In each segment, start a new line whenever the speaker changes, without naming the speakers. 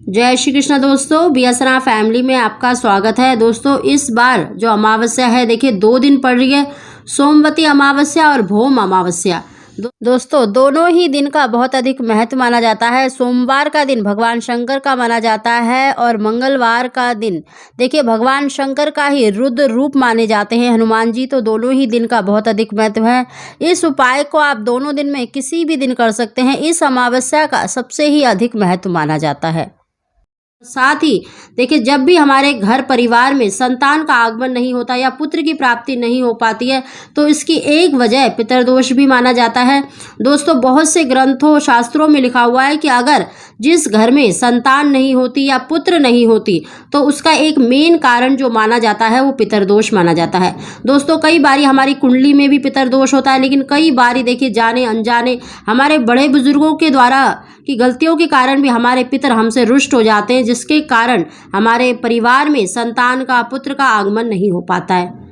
जय श्री कृष्ण दोस्तों, बीएसएनआर फैमिली में आपका स्वागत है। दोस्तों इस बार जो अमावस्या है देखिए 2 दिन पड़ रही है, सोमवती अमावस्या और भौम अमावस्या। दोस्तों दोनों ही दिन का बहुत अधिक महत्व माना जाता है। सोमवार का दिन भगवान शंकर का माना जाता है और मंगलवार का दिन देखिए भगवान शंकर का ही रुद्र रूप माने जाते हैं हनुमान जी। तो दोनों ही दिन का बहुत अधिक महत्व है। इस उपाय को आप दोनों दिन में किसी भी दिन कर सकते हैं। इस अमावस्या का सबसे ही अधिक महत्व माना जाता है। साथ ही देखिए जब भी हमारे घर परिवार में संतान का आगमन नहीं होता या पुत्र की प्राप्ति नहीं हो पाती है तो इसकी एक वजह पितरदोष भी माना जाता है। दोस्तों बहुत से ग्रंथों शास्त्रों में लिखा हुआ है कि अगर जिस घर में संतान नहीं होती या पुत्र नहीं होती तो उसका एक मेन कारण जो माना जाता है वो पितरदोष माना जाता है। दोस्तों कई बारी हमारी कुंडली में भी पितरदोष होता है, लेकिन कई बारी देखिए जाने अनजाने हमारे बड़े बुजुर्गों के द्वारा की गलतियों के कारण भी हमारे पितर हमसे रुष्ट हो जाते हैं, जिसके कारण हमारे परिवार में संतान का पुत्र का आगमन नहीं हो पाता है।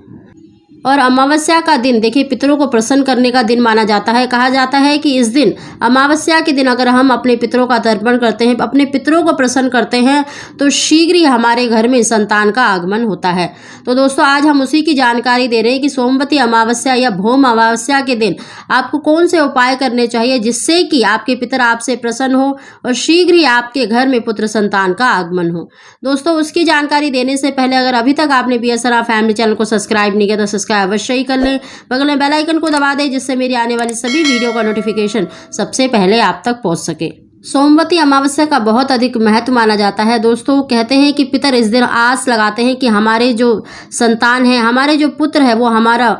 और अमावस्या का दिन देखिए पितरों को प्रसन्न करने का दिन माना जाता है। कहा जाता है कि इस दिन अमावस्या के दिन अगर हम अपने पितरों का तर्पण करते हैं, अपने पितरों को प्रसन्न करते हैं तो शीघ्र ही हमारे घर में संतान का आगमन होता है। तो दोस्तों आज हम उसी की जानकारी दे रहे हैं कि सोमवती अमावस्या या भौम अमावस्या के दिन आपको कौन से उपाय करने चाहिए जिससे कि आपके पितर आपसे प्रसन्न हो और शीघ्र ही आपके घर में पुत्र संतान का आगमन हो। दोस्तों उसकी जानकारी देने से पहले अगर अभी तक आपने बीएसएनआर फैमिली चैनल को सब्सक्राइब नहीं किया तो सब्सक्राइब अवश्य ही कर लें। बगल में बेल आइकन को दबा दें जिससे मेरी आने वाली सभी वीडियो का नोटिफिकेशन सबसे पहले आप तक पहुंच सके। सोमवती अमावस्या का बहुत अधिक महत्व माना जाता है। दोस्तों कहते हैं कि पितर इस दिन आस लगाते हैं कि हमारे जो संतान है, हमारे जो पुत्र है वो हमारा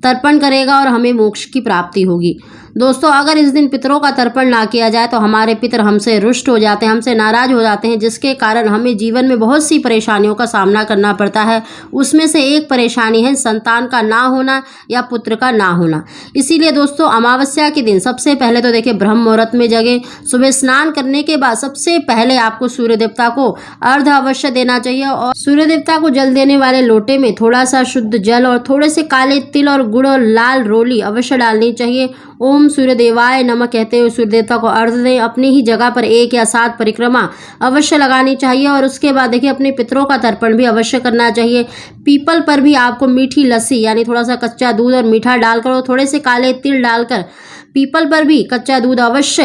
तर्पण करेगा और हमें मोक्ष की प्राप्ति होगी। दोस्तों अगर इस दिन पितरों का तर्पण ना किया जाए तो हमारे पितर हमसे रुष्ट हो जाते हैं, हमसे नाराज हो जाते हैं, जिसके कारण हमें जीवन में बहुत सी परेशानियों का सामना करना पड़ता है। उसमें से एक परेशानी है संतान का ना होना या पुत्र का ना होना। इसीलिए दोस्तों अमावस्या के दिन सबसे पहले तो देखिए ब्रह्म मुहूर्त में जगें। सुबह स्नान करने के बाद सबसे पहले आपको सूर्य देवता को अर्घ अवश्य देना चाहिए और सूर्य देवता को जल देने वाले लोटे में थोड़ा सा शुद्ध जल और थोड़े से काले तिल और गुड़ और लाल रोली अवश्य डालनी चाहिए। ओम सूर्य देवाय नमः कहते हुए सूर्य देवता को अर्घ दें। अपनी ही जगह पर 1 या 7 परिक्रमा अवश्य लगानी चाहिए और उसके बाद देखिए अपने पितरों का तर्पण भी अवश्य करना चाहिए। पीपल पर भी आपको मीठी लस्सी यानी थोड़ा सा कच्चा दूध और मीठा डालकर और थोड़े से काले तिल डालकर पीपल पर भी कच्चा दूध अवश्य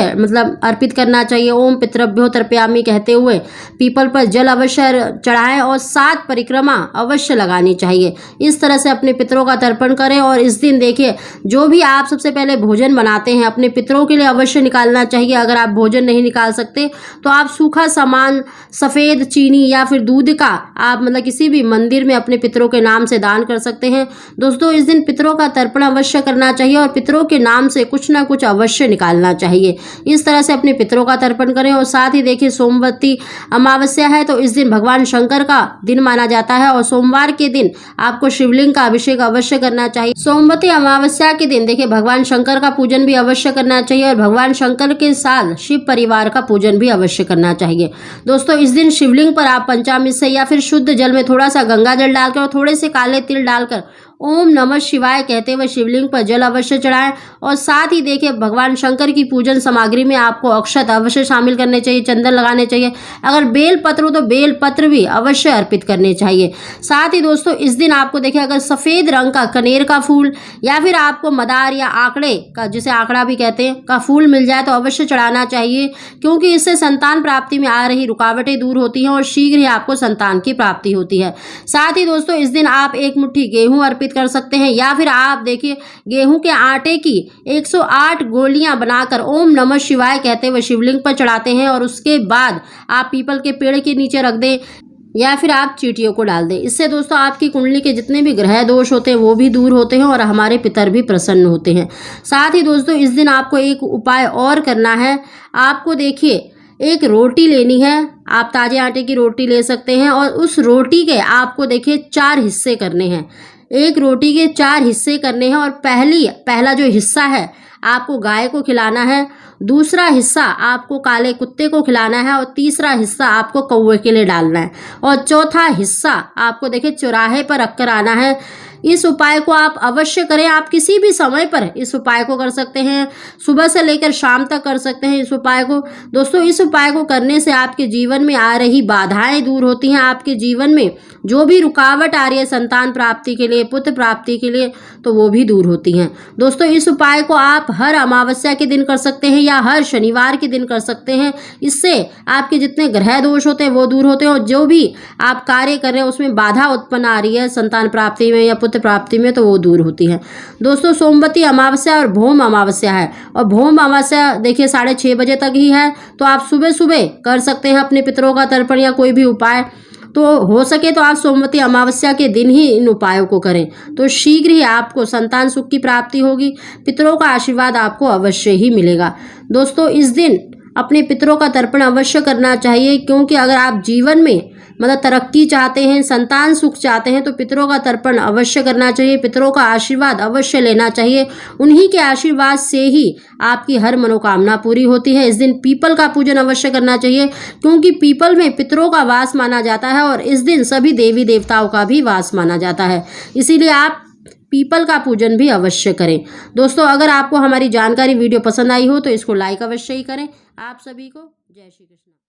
अर्पित करना चाहिए। ओम पितृभ्यो तर्पयामि कहते हुए पीपल पर जल अवश्य चढ़ाएं और 7 परिक्रमा अवश्य लगानी चाहिए। इस तरह से अपने पितरों का तर्पण करें और इस दिन देखिए जो भी आप सबसे पहले भोजन बनाते हैं अपने पितरों के लिए अवश्य निकालना चाहिए। अगर आप भोजन नहीं निकाल सकते तो आप सूखा सामान, सफ़ेद चीनी या फिर दूध का आप किसी भी मंदिर में अपने पितरों के नाम से दान कर सकते हैं। दोस्तों इस दिन पितरों का तर्पण अवश्य करना चाहिए और पितरों के नाम से कुछ ना कुछ अवश्य निकालना चाहिए। इस तरह से अपने पितरों का तर्पण करें। और साथ ही देखिए सोमवती अमावस्या है तो इस दिन भगवान शंकर का दिन माना जाता है और सोमवार के दिन आपको शिवलिंग का अभिषेक अवश्य करना चाहिए। सोमवती अमावस्या के दिन देखिए भगवान शंकर का पूजन भी अवश्य करना चाहिए और भगवान शंकर के साथ शिव परिवार का पूजन भी अवश्य करना चाहिए। दोस्तों इस दिन शिवलिंग पर आप पंचामृत से या फिर शुद्ध जल में थोड़ा सा गंगा जल डालकर और थोड़े से काले तिल डालकर ओम नमः शिवाय कहते हुए शिवलिंग पर जल अवश्य चढ़ाएं। और साथ ही देखिए भगवान शंकर की पूजन सामग्री में आपको अक्षत अवश्य शामिल करने चाहिए, चंदन लगाने चाहिए। अगर बेल पत्र हो तो बेल पत्र भी अवश्य अर्पित करने चाहिए। साथ ही दोस्तों इस दिन आपको देखिए अगर सफ़ेद रंग का कनेर का फूल या फिर आपको मदार या आंकड़े का, जिसे आंकड़ा भी कहते हैं, का फूल मिल जाए तो अवश्य चढ़ाना चाहिए, क्योंकि इससे संतान प्राप्ति में आ रही रुकावटें दूर होती हैं और शीघ्र ही आपको संतान की प्राप्ति होती है। साथ ही दोस्तों इस दिन आप 1 मुट्ठी गेहूं अर्पित कर सकते हैं या फिर आप देखिए गेहूं के आटे की 108 गोलियां बनाकर ओम नमः शिवाय कहते हुए शिवलिंग पर चढ़ाते हैं और उसके बाद आप पीपल के पेड़ के नीचे रख दें या फिर आप चींटियों को डाल दें। इससे दोस्तों आपकी कुंडली के जितने भी ग्रह दोष होते हैं वो भी दूर होते हैं और हमारे पितर भी प्रसन्न होते हैं। साथ ही दोस्तों इस दिन आपको एक उपाय और करना है। आपको देखिए एक रोटी लेनी है, आप ताजे आटे की रोटी ले सकते हैं और उस रोटी के आपको देखिए 4 हिस्से करने हैं। एक रोटी के 4 हिस्से करने हैं और पहला जो हिस्सा है आपको गाय को खिलाना है, दूसरा हिस्सा आपको काले कुत्ते को खिलाना है और तीसरा हिस्सा आपको कौवे के लिए डालना है और चौथा हिस्सा आपको देखिए चौराहे पर रखकर आना है इस उपाय को आप अवश्य करें। आप किसी भी समय पर इस उपाय को कर सकते हैं, सुबह से लेकर शाम तक कर सकते हैं इस उपाय को। दोस्तों इस उपाय को करने से आपके जीवन में आ रही बाधाएं दूर होती हैं, आपके जीवन में जो भी रुकावट आ रही है संतान प्राप्ति के लिए, पुत्र प्राप्ति के लिए, तो वो भी दूर होती हैं। दोस्तों इस उपाय को आप हर अमावस्या के दिन कर सकते हैं या हर शनिवार के दिन कर सकते हैं। इससे आपके जितने ग्रह दोष होते हैं वो दूर होते हैं और जो भी आप कार्य कर रहे हैं उसमें बाधा उत्पन्न आ रही है संतान प्राप्ति में या पुत्र प्राप्ति में, तो वो दूर होती है। दोस्तों सोमवती अमावस्या और भौम अमावस्या है, और भौम अमावस्या देखिए 6:30 बजे तक ही है, तो आप सुबह सुबह कर सकते हैं अपने पितरों का तर्पण या कोई भी उपाय। तो हो सके तो आप सोमवती अमावस्या के दिन ही इन उपायों को करें, तो शीघ्र ही आपको संतान सुख की प्राप्ति होगी, पितरों का आशीर्वाद आपको अवश्य ही मिलेगा। दोस्तों इस दिन अपने पितरों का तर्पण अवश्य करना चाहिए, क्योंकि अगर आप जीवन में मतलब तरक्की चाहते हैं, संतान सुख चाहते हैं, तो पितरों का तर्पण अवश्य करना चाहिए, पितरों का आशीर्वाद अवश्य लेना चाहिए। उन्हीं के आशीर्वाद से ही आपकी हर मनोकामना पूरी होती है। इस दिन पीपल का पूजन अवश्य करना चाहिए, क्योंकि पीपल में पितरों का वास माना जाता है और इस दिन सभी देवी देवताओं का भी वास माना जाता है, इसीलिए आप पीपल का पूजन भी अवश्य करें। दोस्तों अगर आपको हमारी जानकारी वीडियो पसंद आई हो तो इसको लाइक अवश्य ही करें। आप सभी को जय श्री कृष्ण।